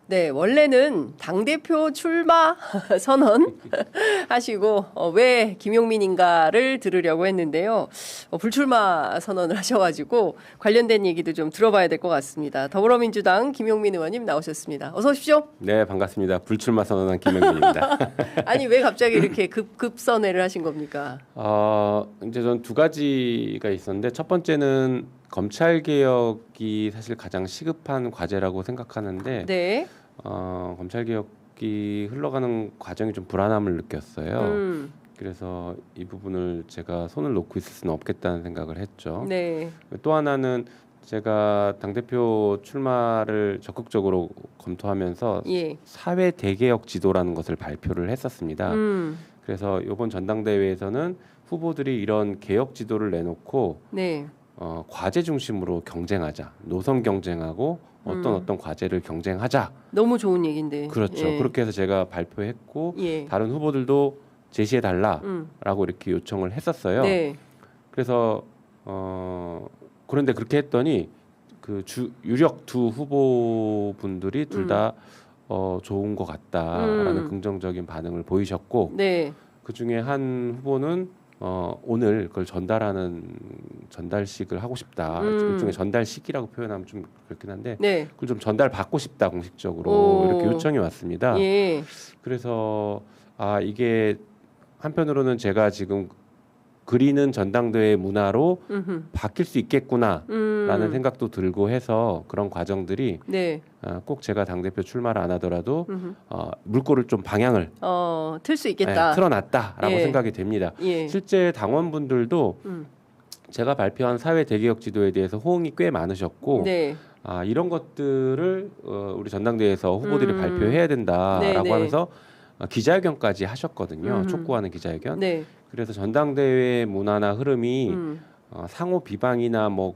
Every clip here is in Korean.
네, 원래는 당대표 출마 선언 하시고 왜 김용민인가를 들으려고 했는데요. 불출마 선언을 하셔가지고 관련된 얘기도 좀 들어봐야 될 것 같습니다. 더불어민주당 김용민 의원님 나오셨습니다. 어서 오십시오. 네, 반갑습니다. 불출마 선언한 김용민입니다. 아니 왜 갑자기 이렇게 급선회를 하신 겁니까? 이제 전 두 가지가 있었는데 첫 번째는 검찰 개혁이 사실 가장 시급한 과제라고 생각하는데 네. 검찰 개혁이 흘러가는 과정이 좀 불안함을 느꼈어요. 그래서 이 부분을 제가 손을 놓고 있을 수는 없겠다는 생각을 했죠. 네. 또 하나는 제가 당대표 출마를 적극적으로 검토하면서 예. 사회 대개혁 지도라는 것을 발표를 했었습니다. 그래서 이번 전당대회에서는 후보들이 이런 개혁 지도를 내놓고 네. 과제 중심으로 경쟁하자, 노선 경쟁하고 어떤 과제를 경쟁하자. 너무 좋은 얘기인데. 그렇죠. 예. 그렇게 해서 제가 발표했고 예. 다른 후보들도 제시해 달라라고 이렇게 요청을 했었어요. 네. 그래서 그런데 그렇게 했더니 그 유력 두 후보분들이 둘 다 좋은 것 같다라는 긍정적인 반응을 보이셨고, 네. 그 중에 한 후보는 오늘 그걸 전달하는 전달식을 하고 싶다. 일종의 전달식이라고 표현하면 좀 그렇긴 한데, 네. 그걸 좀 전달 받고 싶다 공식적으로 오. 이렇게 요청이 왔습니다. 예. 그래서 이게 한편으로는 제가 지금 그리는 전당대회 문화로 바뀔 수 있겠구나라는 생각도 들고 해서 그런 과정들이 네. 꼭 제가 당대표 출마를 안 하더라도 물꼬를 좀 방향을 틀 수 있겠다. 틀어놨다라고 예. 생각이 됩니다. 예. 실제 당원분들도 제가 발표한 사회 대개혁 지도에 대해서 호응이 꽤 많으셨고 네. 이런 것들을 우리 전당대회에서 후보들이 발표해야 된다라고 네, 네. 하면서 기자회견까지 하셨거든요. 촉구하는 기자회견. 네. 그래서 전당대회 문화나 흐름이 상호 비방이나 뭐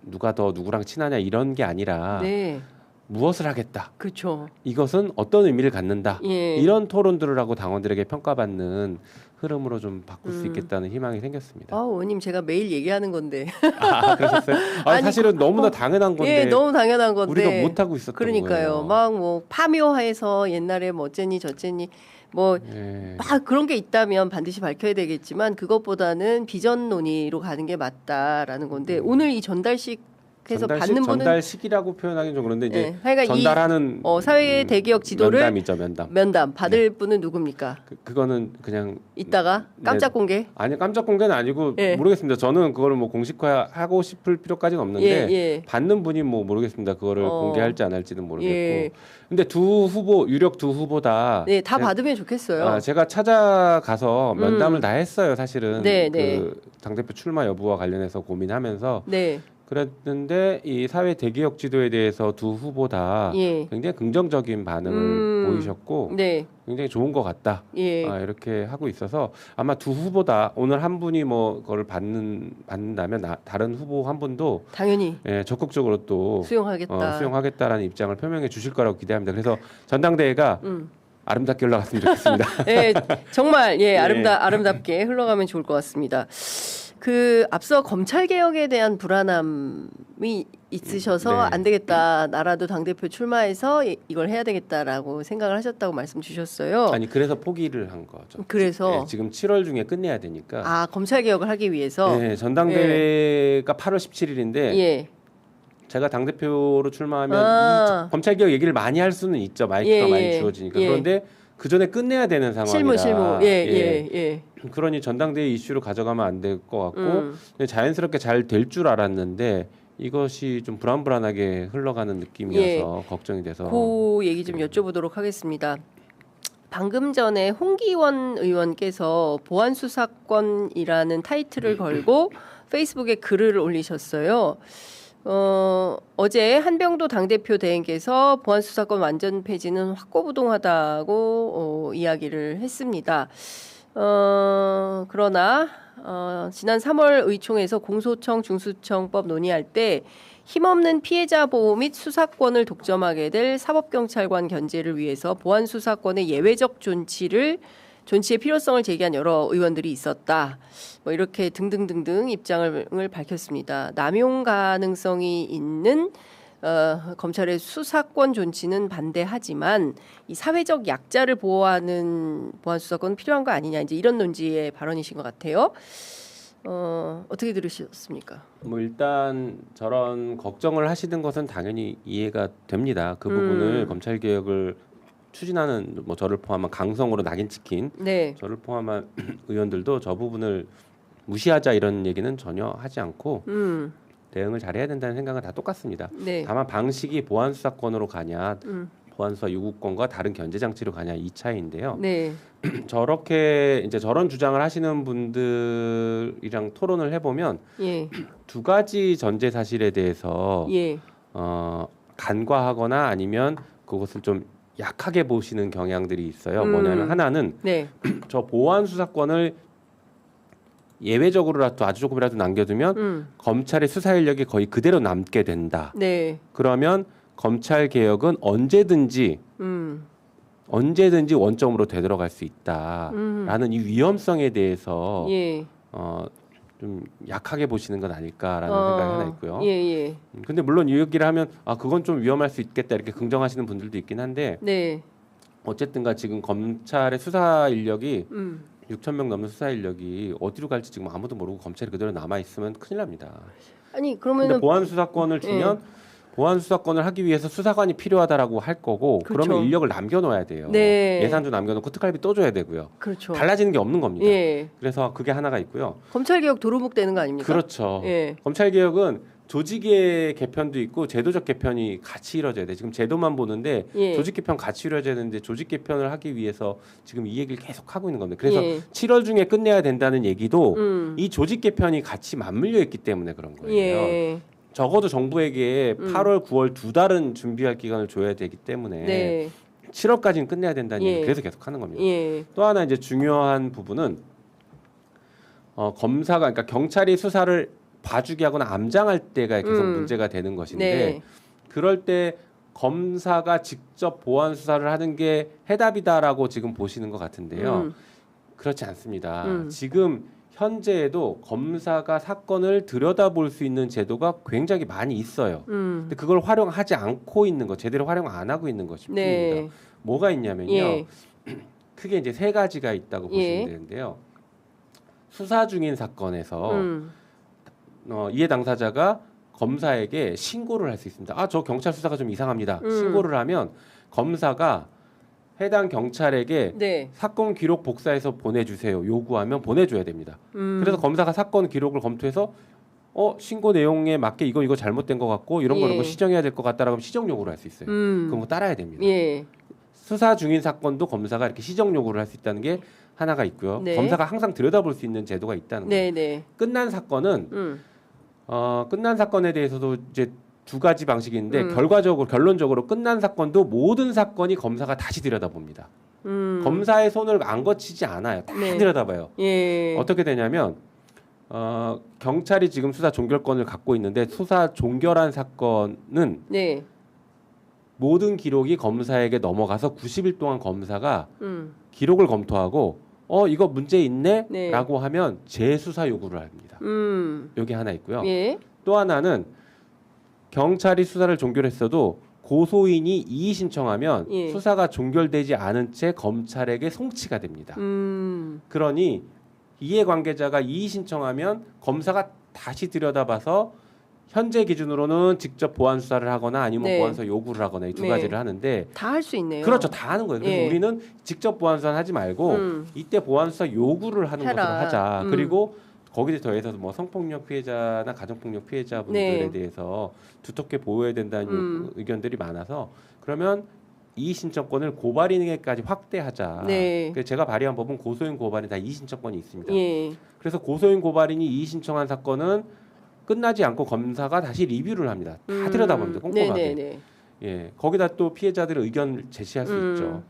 누가 더 누구랑 친하냐 이런 게 아니라 네. 무엇을 하겠다. 그렇죠. 이것은 어떤 의미를 갖는다. 예. 이런 토론들을 하고 당원들에게 평가받는 흐름으로 좀 바꿀 수 있겠다는 희망이 생겼습니다. 의원님 제가 매일 얘기하는 건데. 그러셨어요? 아니, 사실은 너무나 당연한 건데. 예, 너무 당연한 건데. 우리가 못 하고 있었던 그러니까요. 거예요. 막 뭐 파묘해서 옛날에 뭐 어쨌니 저쨌니 뭐 예. 막 그런 게 있다면 반드시 밝혀야 되겠지만 그것보다는 비전 논의로 가는 게 맞다라는 건데 오늘 이 전달식 해서 받는 분은 전달식이라고 표현하기는 좀 그런데 이제 네, 그러니까 전달하는 사회 대개혁 지도를 면담이죠, 면담. 받을 분은 누굽니까? 그거는 그냥 이따가 깜짝 공개? 아니 깜짝 공개는 아니고 예. 모르겠습니다. 저는 그거를 뭐 공식화하고 싶을 필요까지는 없는데 예. 받는 분이 뭐 모르겠습니다. 그거를 공개할지 안 할지는 모르겠고. 예. 근데 유력 두 후보 다 네, 다 받으면 좋겠어요. 제가 찾아가서 면담을 다 했어요. 사실은 네, 그 당대표 출마 여부와 관련해서 고민하면서 네. 그랬는데 이 사회 대개혁 지도에 대해서 두 후보 다 예. 굉장히 긍정적인 반응을 보이셨고 네. 굉장히 좋은 것 같다. 예. 이렇게 하고 있어서 아마 두 후보 다 오늘 한 분이 뭐 그걸 받는다면 다른 후보 한 분도 당연히 적극적으로 또 수용하겠다라는 입장을 표명해 주실 거라고 기대합니다. 그래서 전당대회가 아름답게 흘러갔으면 좋겠습니다. 네, 정말 아름답게 흘러가면 좋을 것 같습니다. 앞서 검찰 개혁에 대한 불안함이 있으셔서 네. 안 되겠다. 나라도 당대표 출마해서 이걸 해야 되겠다라고 생각을 하셨다고 말씀 주셨어요. 아니 그래서 포기를 한 거죠. 그래서 지금 7월 중에 끝내야 되니까. 검찰 개혁을 하기 위해서. 네, 전당대회가 8월 17일인데 예. 제가 당대표로 출마하면 검찰 개혁 얘기를 많이 할 수는 있죠. 마이크가 많이 주어지니까. 그런데 그 전에 끝내야 되는 상황이라. 실무. 예. 그러니 전당대회 이슈로 가져가면 안 될 것 같고 자연스럽게 잘 될 줄 알았는데 이것이 좀 불안불안하게 흘러가는 느낌이어서 걱정이 돼서 그 얘기 좀 여쭤보도록 하겠습니다. 방금 전에 홍기원 의원께서 보안수사권이라는 타이틀을 걸고 페이스북에 글을 올리셨어요. 어제 한병도 당대표 대행께서 보안수사권 완전 폐지는 확고부동하다고 이야기를 했습니다. 그러나 지난 3월 의총에서 공소청 중수청법 논의할 때 힘없는 피해자 보호 및 수사권을 독점하게 될 사법경찰관 견제를 위해서 보안수사권의 예외적 존치의 필요성을 제기한 여러 의원들이 있었다. 뭐 이렇게 등등등등 입장을 밝혔습니다. 남용 가능성이 있는 검찰의 수사권 존치는 반대하지만 이 사회적 약자를 보호하는 보안 수사권은 필요한 거 아니냐 이제 이런 논지의 발언이신 것 같아요. 어떻게 들으셨습니까? 뭐 일단 저런 걱정을 하시는 것은 당연히 이해가 됩니다. 그 부분을 검찰 개혁을 추진하는 뭐 저를 포함한 강성으로 낙인 찍힌 네. 저를 포함한 의원들도 저 부분을 무시하자 이런 얘기는 전혀 하지 않고 대응을 잘해야 된다는 생각은 다 똑같습니다. 네. 다만 방식이 보안 수사권으로 가냐, 보안 수사 요구권과 다른 견제 장치로 가냐 이 차이인데요. 네. 저렇게 이제 저런 주장을 하시는 분들이랑 토론을 해보면 예. 두 가지 전제 사실에 대해서 예. 간과하거나 아니면 그것을 좀 약하게 보시는 경향들이 있어요. 뭐냐면 하나는 네. 저 보안 수사권을 예외적으로라도 아주 조금이라도 남겨두면 검찰의 수사 인력이 거의 그대로 남게 된다. 네. 그러면 검찰 개혁은 언제든지 원점으로 되돌아갈 수 있다라는 이 위험성에 대해서 예. 좀 약하게 보시는 건 아닐까라는 생각이 하나 있고요. 예, 예. 근데 물론 이 얘기를 하면 그건 좀 위험할 수 있겠다 이렇게 긍정하시는 분들도 있긴 한데 네. 어쨌든가 지금 검찰의 수사 인력이 6천 명 넘는 수사 인력이 어디로 갈지 지금 아무도 모르고 검찰이 그대로 남아 있으면 큰일 납니다. 아니 근데 그러면은 보안 수사권을 주면 보안 수사권을 하기 위해서 수사관이 필요하다라고 할 거고 그렇죠. 그러면 인력을 남겨놓아야 돼요. 네. 예산도 남겨놓고 특활비 또 줘야 되고요. 그렇죠. 달라지는 게 없는 겁니다. 예. 그래서 그게 하나가 있고요. 검찰 개혁 도루묵 되는 거 아닙니까? 그렇죠. 예. 검찰 개혁은 조직의 개편도 있고 제도적 개편이 같이 이루어져야 돼. 지금 제도만 보는데 예. 조직 개편 같이 이루어져야 되는데 조직 개편을 하기 위해서 지금 이 얘기를 계속 하고 있는 겁니다. 그래서 예. 7월 중에 끝내야 된다는 얘기도 이 조직 개편이 같이 맞물려 있기 때문에 그런 거예요. 예. 적어도 정부에게 8월, 9월 두 달은 준비할 기간을 줘야 되기 때문에 네. 7월까지는 끝내야 된다는 예. 얘기 그래서 계속 하는 겁니다. 예. 또 하나 이제 중요한 부분은 검사가 그러니까 경찰이 수사를 봐주기 하거나 암장할 때가 계속 문제가 되는 것인데 네. 그럴 때 검사가 직접 보안 수사를 하는 게 해답이다라고 지금 보시는 것 같은데요. 그렇지 않습니다. 지금 현재에도 검사가 사건을 들여다볼 수 있는 제도가 굉장히 많이 있어요. 근데 그걸 활용하지 않고 있는 것, 제대로 활용 안 하고 있는 것이 네. 뿐입니다. 뭐가 있냐면요. 예. 크게 이제 세 가지가 있다고 보시면 예. 되는데요. 수사 중인 사건에서 이해 당사자가 검사에게 신고를 할 수 있습니다. 저 경찰 수사가 좀 이상합니다. 신고를 하면 검사가 해당 경찰에게 네. 사건 기록 복사해서 보내주세요. 요구하면 보내줘야 됩니다. 그래서 검사가 사건 기록을 검토해서 신고 내용에 맞게 이거 잘못된 것 같고 이런 예. 거 시정해야 될 것 같다라고 하면 시정 요구를 할 수 있어요. 그럼 뭐 따라야 됩니다. 예. 수사 중인 사건도 검사가 이렇게 시정 요구를 할 수 있다는 게 하나가 있고요. 네. 검사가 항상 들여다볼 수 있는 제도가 있다는 거예요. 네, 네. 끝난 사건은 끝난 사건에 대해서도 이제 두 가지 방식이 있는데 결론적으로 끝난 사건도 모든 사건이 검사가 다시 들여다봅니다. 검사의 손을 안 거치지 않아요. 다 네. 들여다봐요. 예. 어떻게 되냐면 경찰이 지금 수사 종결권을 갖고 있는데 수사 종결한 사건은 네. 모든 기록이 검사에게 넘어가서 90일 동안 검사가 기록을 검토하고 이거 문제 있네? 네. 라고 하면 재수사 요구를 합니다. 여기 하나 있고요. 예. 또 하나는 경찰이 수사를 종결했어도 고소인이 이의 신청하면 예. 수사가 종결되지 않은 채 검찰에게 송치가 됩니다. 그러니 이해관계자가 이의 신청하면 검사가 다시 들여다봐서 현재 기준으로는 직접 보안 수사를 하거나 아니면 네. 보안서 요구를 하거나 이 두 네. 가지를 하는데 다 할 수 있네요. 그렇죠. 다 하는 거예요. 그래서 예. 우리는 직접 보안 수사는 하지 말고 이때 보안 수사 요구를 하는 해라. 것으로 하자. 그리고 거기에 더해서 뭐 성폭력 피해자나 가정폭력 피해자분들에 네. 대해서 두텁게 보호해야 된다는 의견들이 많아서 그러면 이의 신청권을 고발인에게까지 확대하자. 네. 그래서 제가 발의한 법은 고소인 고발인 다 이의 신청권이 있습니다. 예. 그래서 고소인 고발인이 이의 신청한 사건은 끝나지 않고 검사가 다시 리뷰를 합니다. 다 들여다봅니다. 꼼꼼하게. 네네네. 예, 거기다 또 피해자들의 의견을 제시할 수 있죠.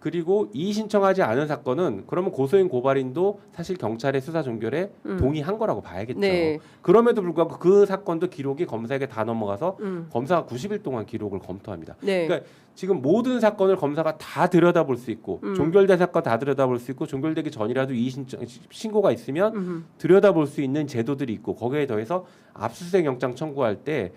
그리고 이의 신청하지 않은 사건은 그러면 고소인 고발인도 사실 경찰의 수사 종결에 동의한 거라고 봐야겠죠. 네. 그럼에도 불구하고 그 사건도 기록이 검사에게 다 넘어가서 검사가 90일 동안 기록을 검토합니다. 네. 그러니까 지금 모든 사건을 검사가 다 들여다볼 수 있고 종결된 사건 다 들여다볼 수 있고 종결되기 전이라도 이의 신고가 있으면 들여다볼 수 있는 제도들이 있고 거기에 더해서 압수수색 영장 청구할 때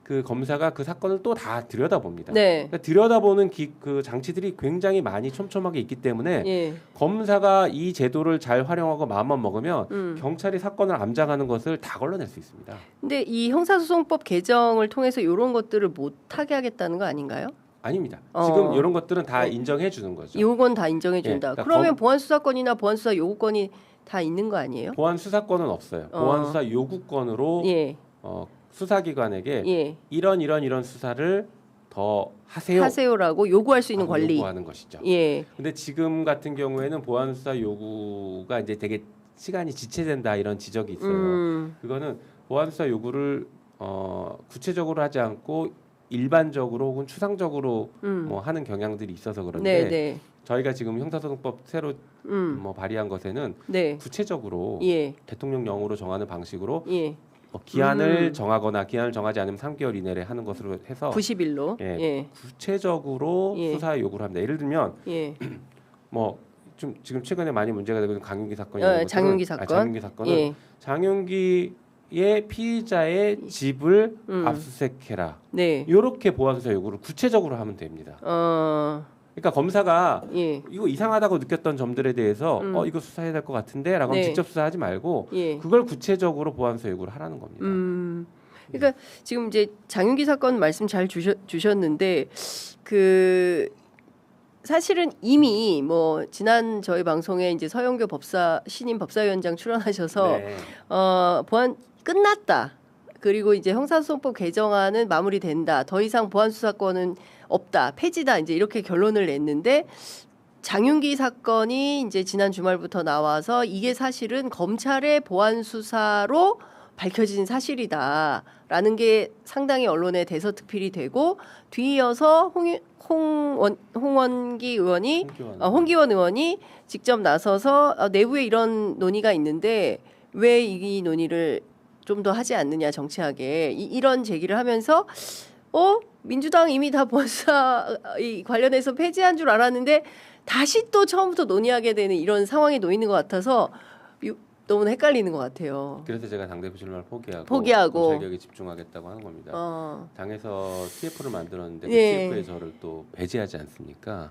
그 검사가 그 사건을 또 다 들여다봅니다. 네. 그러니까 들여다보는 그 장치들이 굉장히 많이 촘촘하게 있기 때문에 예. 검사가 이 제도를 잘 활용하고 마음만 먹으면 경찰이 사건을 암장하는 것을 다 걸러낼 수 있습니다. 근데 이 형사소송법 개정을 통해서 이런 것들을 못하게 하겠다는 거 아닌가요? 아닙니다. 지금 이런 것들은 다 인정해 주는 거죠. 요건 다 인정해 준다. 예, 그러니까 그러면 보안수사권이나 보안수사 요구권이 다 있는 거 아니에요? 보안 수사권은 없어요. 보안 수사 요구권으로 예. 수사기관에게 예. 이런 수사를 더 하세요라고 요구할 수 있는 권리. 요구하는 것이죠. 예. 근데 지금 같은 경우에는 보안 수사 요구가 이제 되게 시간이 지체된다 이런 지적이 있어요. 그거는 보안 수사 요구를 구체적으로 하지 않고 일반적으로 혹은 추상적으로 뭐 하는 경향들이 있어서 그런데 네. 저희가 지금 형사소송법 새로 뭐 발의한 것에는 네. 구체적으로 예. 대통령령으로 정하는 방식으로 예. 기한을 정하거나 기한을 정하지 않으면 3개월 이내에 하는 것으로 해서 90일로. 예, 예. 구체적으로 예. 수사 요구를 합니다. 예를 들면 예. 뭐 좀 지금 최근에 많이 문제가 되고 있는 강윤기 사건이라는 장윤기 사건. 장윤기 사건은 예. 장윤기의 피의자의 집을 압수수색해라. 네. 이렇게 보안 수사 요구를 구체적으로 하면 됩니다. 그러니까 검사가 예. 이거 이상하다고 느꼈던 점들에 대해서 이거 수사해야 될 것 같은데라고 네. 직접 수사하지 말고 예. 그걸 구체적으로 보안 수사 요구를 하라는 겁니다. 그러니까 지금 이제 장윤기 사건 말씀 잘 주셨는데 그 사실은 이미 뭐 지난 저희 방송에 이제 서영교 신임 법사위원장 출연하셔서 네. 보안 끝났다. 그리고 이제 형사소송법 개정안은 마무리된다. 더 이상 보안 수사권은 없다. 폐지다. 이제 이렇게 결론을 냈는데 장윤기 사건이 이제 지난 주말부터 나와서 이게 사실은 검찰의 보안 수사로 밝혀진 사실이다라는 게 상당히 언론에 대서특필이 되고 뒤이어서 홍원기 의원이 홍기원 의원이 직접 나서서 내부에 이런 논의가 있는데 왜 이 논의를 좀 더 하지 않느냐 정치하게 이런 제기를 하면서 민주당 이미 다 보안수사 관련해서 폐지한 줄 알았는데 다시 또 처음부터 논의하게 되는 이런 상황에 놓이는 것 같아서 너무 헷갈리는 것 같아요. 그래서 제가 당대표 출마를 포기하고 검찰개혁에 집중하겠다고 하는 겁니다. 당에서 TF를 만들었는데 그 예. TF에 저를 또 배제하지 않습니까?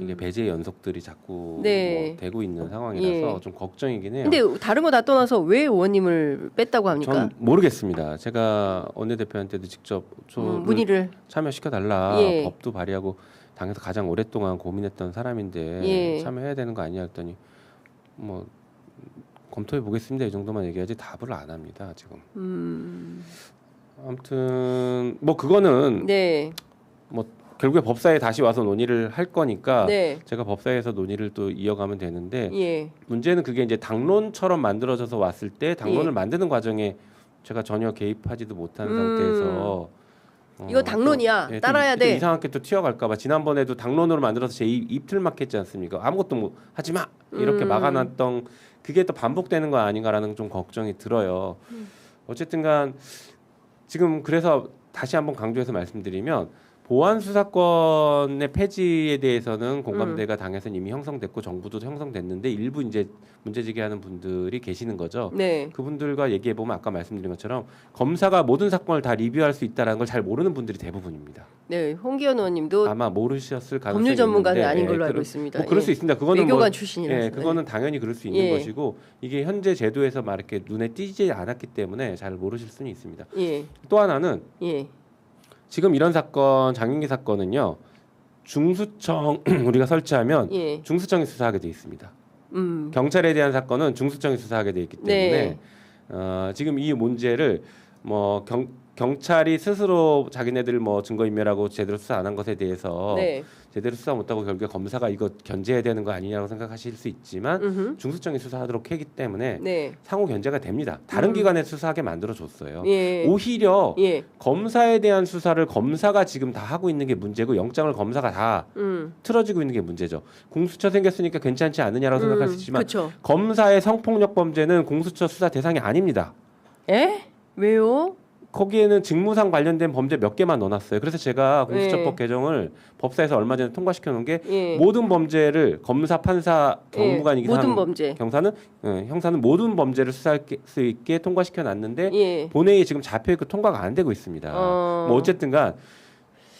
이게 배제 연속들이 자꾸 네. 뭐 되고 있는 상황이라서 예. 좀 걱정이긴 해요. 근데 다른 거 다 떠나서 왜 의원님을 뺐다고 합니까? 전 모르겠습니다. 제가 원내대표한테도 직접 문의를 참여시켜달라. 예. 법도 발의하고 당에서 가장 오랫동안 고민했던 사람인데 예. 참여해야 되는 거 아니냐 했더니 뭐 검토해 보겠습니다. 이 정도만 얘기하지 답을 안 합니다. 지금. 아무튼 뭐 그거는 네. 뭐 결국에 법사에 다시 와서 논의를 할 거니까 네. 제가 법사에서 논의를 또 이어가면 되는데 예. 문제는 그게 이제 당론처럼 만들어져서 왔을 때 당론을 예. 만드는 과정에 제가 전혀 개입하지도 못한 상태에서 이거 당론이야. 또, 따라야 또 돼. 이상하게 또 튀어갈까봐 지난번에도 당론으로 만들어서 제 입틀 막혔지 않습니까? 아무것도 뭐 하지 마 이렇게 막아놨던 그게 또 반복되는 거 아닌가라는 좀 걱정이 들어요. 어쨌든간 지금 그래서 다시 한번 강조해서 말씀드리면 보안 수사권의 폐지에 대해서는 공감대가 당에서는 이미 형성됐고 정부도 형성됐는데 일부 이제 문제제기하는 분들이 계시는 거죠. 네. 그분들과 얘기해 보면 아까 말씀드린 것처럼 검사가 모든 사건을 다 리뷰할 수 있다는 걸 잘 모르는 분들이 대부분입니다. 네. 홍기현 의원님도 아마 모르셨을 가능성이 법률 전문가는 있는데, 아닌 걸로 알고 있습니다. 뭐 그럴 예. 수 있습니다. 그거는 외교관 출신이라서. 예, 그거는 당연히 그럴 수 있는 예. 것이고 이게 현재 제도에서 막 이렇게 눈에 띄지 않았기 때문에 잘 모르실 수는 있습니다. 예. 또 하나는 예. 지금 이런 사건 장윤기 사건은요 중수청 우리가 설치하면 예. 중수청이 수사하게 돼 있습니다. 경찰에 대한 사건은 중수청이 수사하게 돼 있기 때문에 네. 지금 이 문제를 뭐 경찰이 스스로 자기네들 뭐 증거인멸하고 제대로 수사 안 한 것에 대해서 네. 제대로 수사 못하고 결국에 검사가 이거 견제해야 되는 거 아니냐고 생각하실 수 있지만 중수청이 수사하도록 하기 때문에 네. 상호 견제가 됩니다. 다른 기관에 수사하게 만들어 줬어요. 예. 오히려 예. 검사에 대한 수사를 검사가 지금 다 하고 있는 게 문제고 영장을 검사가 다 틀어지고 있는 게 문제죠. 공수처 생겼으니까 괜찮지 않느냐라고 생각할 수 있지만 그쵸. 검사의 성폭력 범죄는 공수처 수사 대상이 아닙니다. 에? 왜요? 거기에는 직무상 관련된 범죄 몇 개만 넣어놨어요. 그래서 제가 공수처법 예. 개정을 법사에서 얼마 전에 통과시켜 놓은 게 예. 모든 범죄를 검사, 판사, 경무관이 모든 범죄. 경사는 형사는 모든 범죄를 수사할 수 있게 통과시켜 놨는데 예. 본회의에 지금 잡혀 있고 통과가 안 되고 있습니다. 뭐 어쨌든간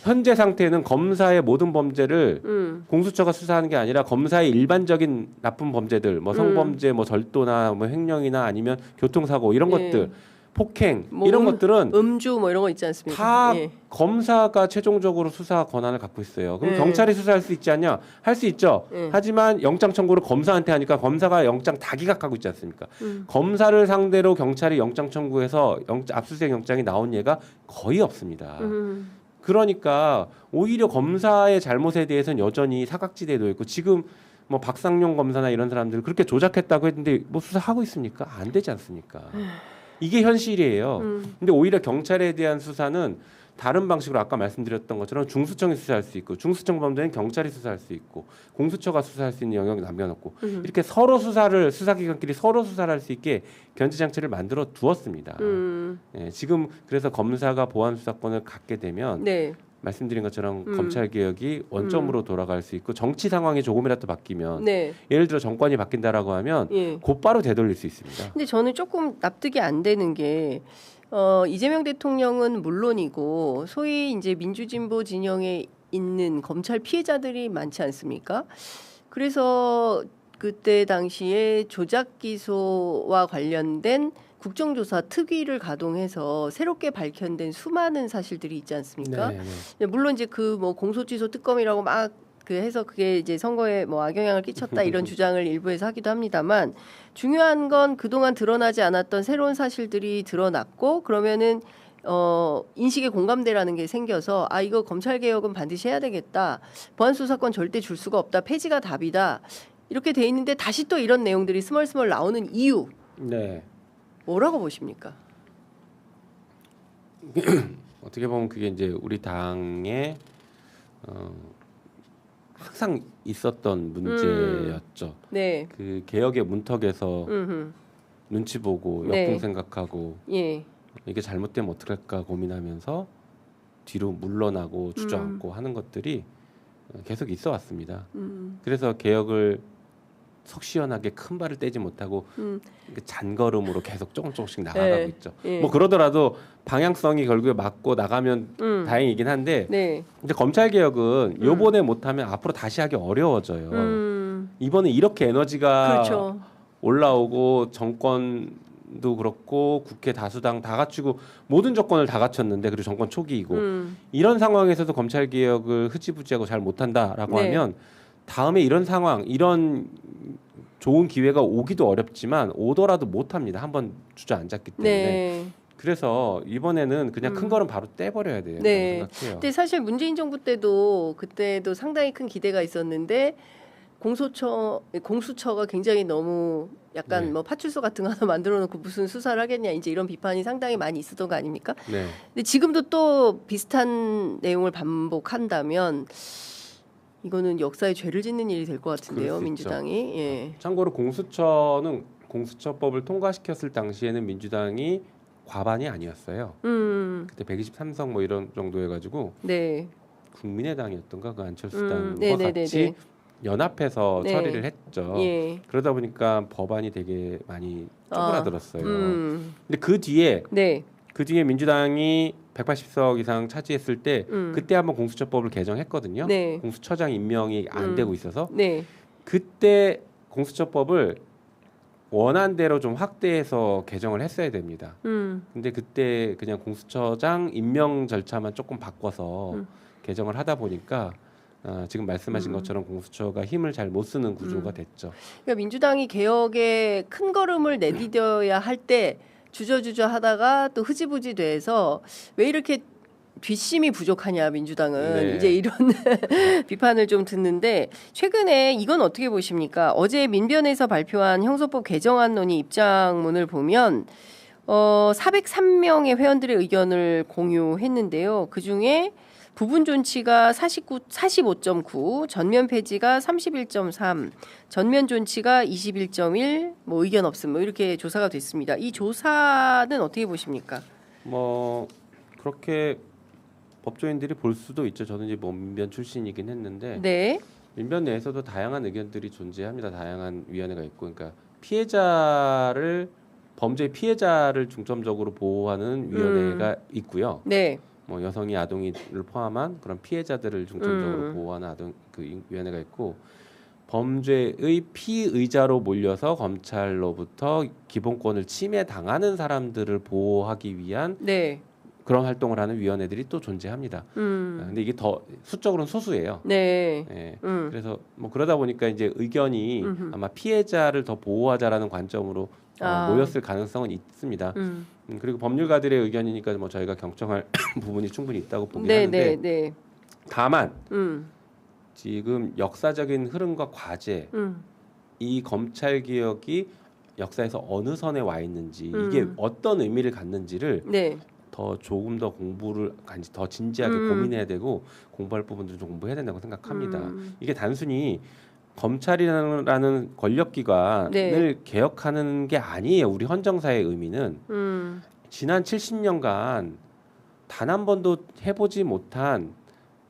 현재 상태는 검사의 모든 범죄를 공수처가 수사하는 게 아니라 검사의 일반적인 나쁜 범죄들, 뭐 성범죄, 뭐 절도나 뭐 횡령이나 아니면 교통사고 이런 예. 것들, 폭행 뭐 이런 것들은 음주 뭐 이런 거 있지 않습니까? 다 예. 검사가 최종적으로 수사 권한을 갖고 있어요. 그럼 예. 경찰이 수사할 수 있지 않냐? 할 수 있죠. 예. 하지만 영장 청구를 검사한테 하니까 검사가 영장 다 기각하고 있지 않습니까? 검사를 상대로 경찰이 영장 청구해서 압수수색 영장이 나온 예가 거의 없습니다. 그러니까 오히려 검사의 잘못에 대해서는 여전히 사각지대에 놓여 있고 지금 뭐 박상용 검사나 이런 사람들 그렇게 조작했다고 했는데 뭐 수사하고 있습니까? 안 되지 않습니까? 이게 현실이에요. 근데 오히려 경찰에 대한 수사는 다른 방식으로 아까 말씀드렸던 것처럼 중수청이 수사할 수 있고 중수청 범죄는 경찰이 수사할 수 있고 공수처가 수사할 수 있는 영역을 남겨놓고 이렇게 서로 수사기관끼리 서로 수사를 할 수 있게 견제 장치를 만들어 두었습니다. 예, 지금 그래서 검사가 보안 수사권을 갖게 되면 네. 말씀드린 것처럼 검찰 개혁이 원점으로 돌아갈 수 있고 정치 상황이 조금이라도 바뀌면 네. 예를 들어 정권이 바뀐다라고 하면 예. 곧바로 되돌릴 수 있습니다. 근데 저는 조금 납득이 안 되는 게 이재명 대통령은 물론이고 소위 이제 민주진보 진영에 있는 검찰 피해자들이 많지 않습니까? 그래서 그때 당시에 조작 기소와 관련된 국정조사 특위를 가동해서 새롭게 밝혀낸 수많은 사실들이 있지 않습니까? 네, 네. 물론 이제 그 뭐 공소취소 특검이라고 막 그 해서 그게 이제 선거에 뭐 악영향을 끼쳤다 이런 주장을 일부에서 하기도 합니다만 중요한 건 그동안 드러나지 않았던 새로운 사실들이 드러났고 그러면은 인식의 공감대라는 게 생겨서 아 이거 검찰 개혁은 반드시 해야 되겠다. 보안 수사권 절대 줄 수가 없다. 폐지가 답이다. 이렇게 돼 있는데 다시 또 이런 내용들이 스멀스멀 나오는 이유 네. 뭐라고 보십니까? 어떻게 보면 그게 이제 우리 당의 항상 있었던 문제였죠. 네. 그 개혁의 문턱에서 음흠. 눈치 보고 네. 역풍 생각하고 예. 이게 잘못되면 어떡할까 고민하면서 뒤로 물러나고 주저앉고 하는 것들이 계속 있어 왔습니다. 그래서 개혁을 속 시원하게 큰 발을 떼지 못하고 잔걸음으로 계속 조금씩 나가고 네. 있죠. 예. 뭐 그러더라도 방향성이 결국에 맞고 나가면 다행이긴 한데 네. 이제 검찰 개혁은 요번에 못하면 앞으로 다시 하기 어려워져요. 이번에 이렇게 에너지가 그렇죠. 올라오고 정권도 그렇고 국회 다수당 다 갖추고 모든 조건을 다 갖췄는데 그리고 정권 초기이고 이런 상황에서도 검찰 개혁을 흐지부지하고 잘 못한다라고 네. 하면 다음에 이런 상황 이런 좋은 기회가 오기도 어렵지만 오더라도 못합니다. 한번 주저앉았기 때문에. 네. 그래서 이번에는 그냥 큰 거는 바로 떼버려야 돼요. 네. 생각해요. 근데 사실 문재인 정부 때도 그때도 상당히 큰 기대가 있었는데 공수처가 굉장히 너무 약간 네. 뭐 파출소 같은 거 하나 만들어 놓고 무슨 수사를 하겠냐 이제 이런 비판이 상당히 많이 있었던 거 아닙니까? 네. 근데 지금도 또 비슷한 내용을 반복한다면 이거는 역사에 죄를 짓는 일이 될 것 같은데요, 그럴 수 민주당이. 예. 참고로 공수처는 공수처법을 통과시켰을 당시에는 민주당이 과반이 아니었어요. 그때 123석 뭐 이런 정도 해가지고 네. 국민의당이었던가 그 안철수 당과 네네네네. 같이 연합해서 네. 처리를 했죠. 예. 그러다 보니까 법안이 되게 많이 쪼그라들었어요. 근데 네. 그 뒤에 민주당이 180석 이상 차지했을 때 그때 한번 공수처법을 개정했거든요. 네. 공수처장 임명이 안 되고 있어서 네. 그때 공수처법을 원안대로 좀 확대해서 개정을 했어야 됩니다. 근데 그때 그냥 공수처장 임명 절차만 조금 바꿔서 개정을 하다 보니까 지금 말씀하신 것처럼 공수처가 힘을 잘 못 쓰는 구조가 됐죠. 그러니까 민주당이 개혁에 큰 걸음을 내디뎌야 할 때 주저주저 하다가 또 흐지부지 돼서 왜 이렇게 뒷심이 부족하냐 민주당은 네. 이제 이런 비판을 좀 듣는데 최근에 이건 어떻게 보십니까? 어제 민변에서 발표한 형소법 개정안 논의 입장문을 보면 403명의 회원들의 의견을 공유했는데요. 그중에 부분 존치가 45.9, 전면 폐지가 31.3, 전면 존치가 21.1, 뭐 의견 없음, 뭐 이렇게 조사가 됐습니다. 이 조사는 어떻게 보십니까? 뭐 그렇게 법조인들이 볼 수도 있죠. 저는 이제 뭐 민변 출신이긴 했는데 네. 민변 내에서도 다양한 의견들이 존재합니다. 다양한 위원회가 있고, 그러니까 피해자를 범죄 피해자를 중점적으로 보호하는 위원회가 있고요. 네. 뭐 여성이 아동이를 포함한 그런 피해자들을 중점적으로 보호하는 아동 그 위원회가 있고, 범죄의 피의자로 몰려서 검찰로부터 기본권을 침해당하는 사람들을 보호하기 위한 네. 그런 활동을 하는 위원회들이 또 존재합니다. 근데 이게 더 수적으로는 소수예요. 네. 예. 그래서 뭐 그러다 보니까 이제 의견이 아마 피해자를 더 보호하자라는 관점으로 모였을 가능성은 있습니다. 그리고 법률가들의 의견이니까 뭐 저희가 경청할 부분이 충분히 있다고 보긴 네, 하는데, 네, 네. 다만 지금 역사적인 흐름과 과제, 이 검찰 개혁이 역사에서 어느 선에 와 있는지, 이게 어떤 의미를 갖는지를 네. 더 조금 더 공부를 더 진지하게 고민해야 되고, 공부할 부분들을 좀 공부해야 된다고 생각합니다. 이게 단순히 검찰이라는 권력기관을 네. 개혁하는 게 아니에요. 우리 헌정사의 의미는 지난 70년간 단 한 번도 해보지 못한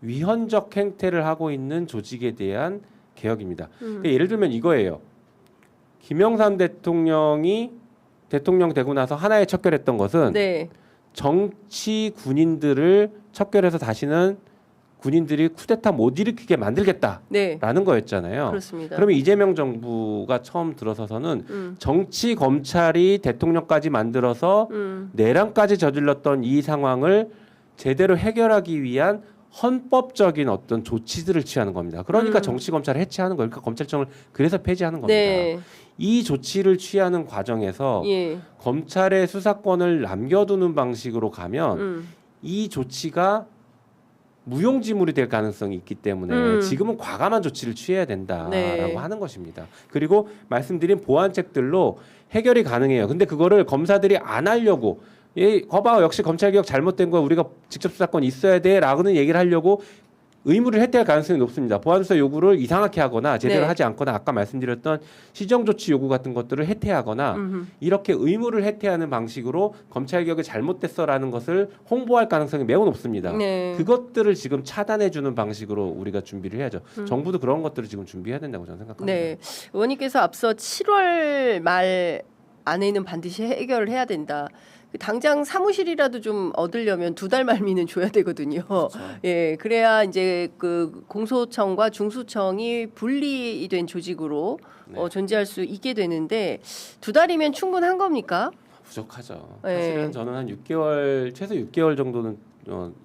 위헌적 행태를 하고 있는 조직에 대한 개혁입니다. 그러니까 예를 들면 이거예요. 김영삼 대통령이 대통령 되고 나서 하나에 척결했던 것은 네. 정치 군인들을 척결해서 다시는 군인들이 쿠데타 못 일으키게 만들겠다라는 네. 거였잖아요. 그렇습니다. 그러면 이재명 정부가 처음 들어서서는 정치 검찰이 대통령까지 만들어서 내란까지 저질렀던 이 상황을 제대로 해결하기 위한 헌법적인 어떤 조치들을 취하는 겁니다. 그러니까 정치 검찰을 해체하는 거예요. 그러니까 검찰청을 그래서 폐지하는 겁니다. 네. 이 조치를 취하는 과정에서 예. 검찰의 수사권을 남겨두는 방식으로 가면 이 조치가 무용지물이 될 가능성이 있기 때문에 지금은 과감한 조치를 취해야 된다라고 네. 하는 것입니다. 그리고 말씀드린 보완책들로 해결이 가능해요. 근데 그거를 검사들이 안 하려고, 거봐 역시 검찰개혁 잘못된 거야, 우리가 직접 수사권 있어야 돼라고는 얘기를 하려고 의무를 해태할 가능성이 높습니다. 보안수사 요구를 이상하게 하거나 제대로 네. 하지 않거나, 아까 말씀드렸던 시정조치 요구 같은 것들을 해태하거나 이렇게 의무를 해태하는 방식으로 검찰개혁이 잘못됐어라는 것을 홍보할 가능성이 매우 높습니다. 네. 그것들을 지금 차단해주는 방식으로 우리가 준비를 해야죠. 정부도 그런 것들을 지금 준비해야 된다고 저는 생각합니다. 네. 의원님께서 앞서 7월 말 안에는 반드시 해결을 해야 된다. 당장 사무실이라도 좀 얻으려면 2달 말미는 줘야 되거든요. 그렇죠. 예, 그래야 이제 그 공소청과 중수청이 분리된 조직으로 네. 존재할 수 있게 되는데 2달이면 충분한 겁니까? 부족하죠. 네. 사실은 저는 한 6개월, 최소 6개월 정도는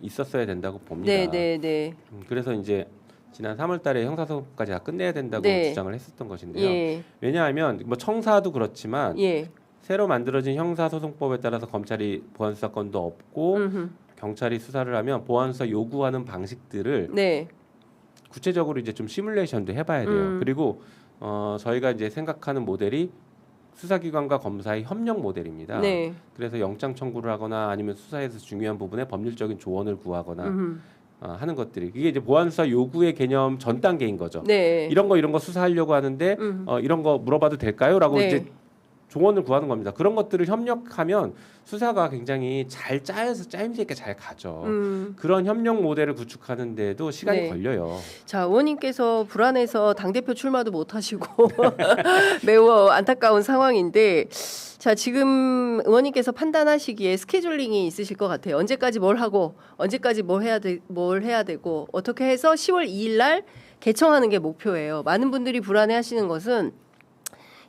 있었어야 된다고 봅니다. 네, 네, 네. 그래서 이제 지난 3월달에 형사소송까지 다 끝내야 된다고 네. 주장을 했었던 것인데요. 예, 왜냐하면 뭐 청사도 그렇지만 예. 새로 만들어진 형사소송법에 따라서 검찰이 보안수사권도 없고 음흠. 경찰이 수사를 하면 보안수사 요구하는 방식들을 네. 구체적으로 이제 좀 시뮬레이션도 해봐야 돼요. 그리고 저희가 이제 생각하는 모델이 수사기관과 검사의 협력 모델입니다. 네. 그래서 영장 청구를 하거나 아니면 수사에서 중요한 부분에 법률적인 조언을 구하거나 하는 것들이, 이게 이제 보안수사 요구의 개념 전 단계인 거죠. 네. 이런 거 수사하려고 하는데 이런 거 물어봐도 될까요?라고 네. 이제 조언을 구하는 겁니다. 그런 것들을 협력하면 수사가 굉장히 잘 짜임새 있게 잘 가죠. 그런 협력 모델을 구축하는 데도 시간이 네. 걸려요. 자, 의원님께서 불안해서 당대표 출마도 못 하시고 매우 안타까운 상황인데, 자, 지금 의원님께서 판단하시기에 스케줄링이 있으실 것 같아요. 언제까지 뭘 하고 언제까지 뭘 해야 되고 어떻게 해서 10월 2일 날 개청하는 게 목표예요. 많은 분들이 불안해하시는 것은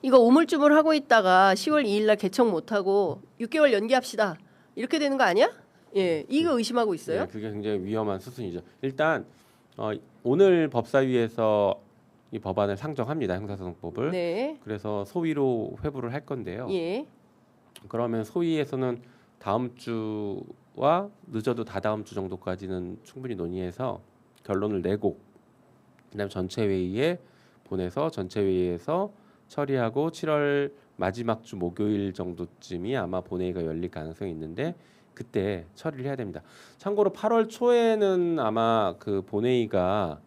이거 우물쭈물 하고 있다가 10월 2일 날 개청 못 하고 6개월 연기합시다. 이렇게 되는 거 아니야? 예, 이거 의심하고 있어요. 네, 그게 굉장히 위험한 수순이죠. 일단 오늘 법사위에서 이 법안을 상정합니다. 형사소송법을. 네. 그래서 소위로 회부를 할 건데요. 예. 그러면 소위에서는 다음 주와 늦어도 다다음 주 정도까지는 충분히 논의해서 결론을 내고, 그다음 전체 회의에 보내서 전체 회의에서 처리하고 7월 마지막 주 목요일 정도쯤이 아마 본회의가 열릴 가능성이 있는데 그때 처리를 해야 됩니다. 참고로 8월 초에는 아마 그 본회의가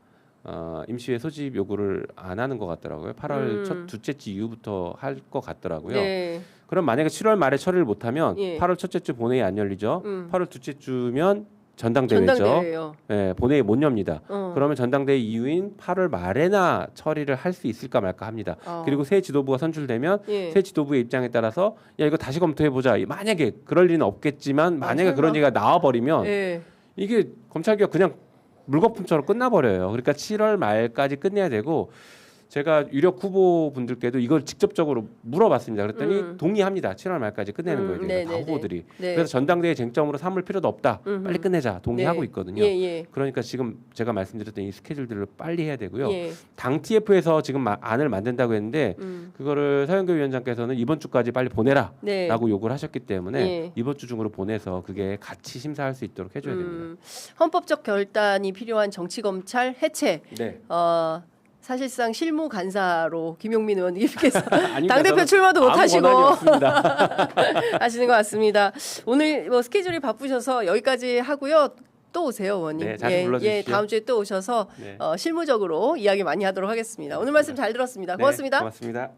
임시회 소집 요구를 안 하는 것 같더라고요. 8월 첫 둘째 주 이후부터 할 것 같더라고요. 네. 그럼 만약에 7월 말에 처리를 못하면 예. 8월 첫째 주 본회의 안 열리죠. 8월 둘째 주면 전당대회죠. 전당대회예요. 네, 본회의 못 엽니다. 어. 그러면 전당대회 이후인 8월 말에나 처리를 할 수 있을까 말까 합니다. 그리고 새 지도부가 선출되면 예. 새 지도부의 입장에 따라서 야 이거 다시 검토해 보자. 만약에 그럴 리는 없겠지만 만약에 설마. 그런 얘기가 나와 버리면 예. 이게 검찰개혁 그냥 물거품처럼 끝나버려요. 그러니까 7월 말까지 끝내야 되고 제가 유력 후보분들께도 이걸 직접적으로 물어봤습니다. 그랬더니 동의합니다. 7월 말까지 끝내는 거에 대해서 다 후보들이. 네. 그래서 전당대회 쟁점으로 삼을 필요도 없다. 빨리 끝내자. 동의하고 네. 있거든요. 예. 그러니까 지금 제가 말씀드렸던 이 스케줄들을 빨리 해야 되고요. 예. 당 TF에서 지금 안을 만든다고 했는데 그거를 서영교 위원장께서는 이번 주까지 빨리 보내라라고 네. 요구를 하셨기 때문에 예. 이번 주 중으로 보내서 그게 같이 심사할 수 있도록 해줘야 됩니다. 헌법적 결단이 필요한 정치검찰 해체. 네. 사실상 실무 간사로 김용민 의원님께서 아닙니다. 당대표 저는 출마도 못 아무 하시고 권한이 없습니다. 하시는 것 같습니다. 오늘 뭐 스케줄이 바쁘셔서 여기까지 하고요. 또 오세요, 의원님. 네, 자주 불러주십시오. 예, 다음 주에 또 오셔서 네. 실무적으로 이야기 많이 하도록 하겠습니다. 오늘 말씀 잘 들었습니다. 네, 고맙습니다. 고맙습니다.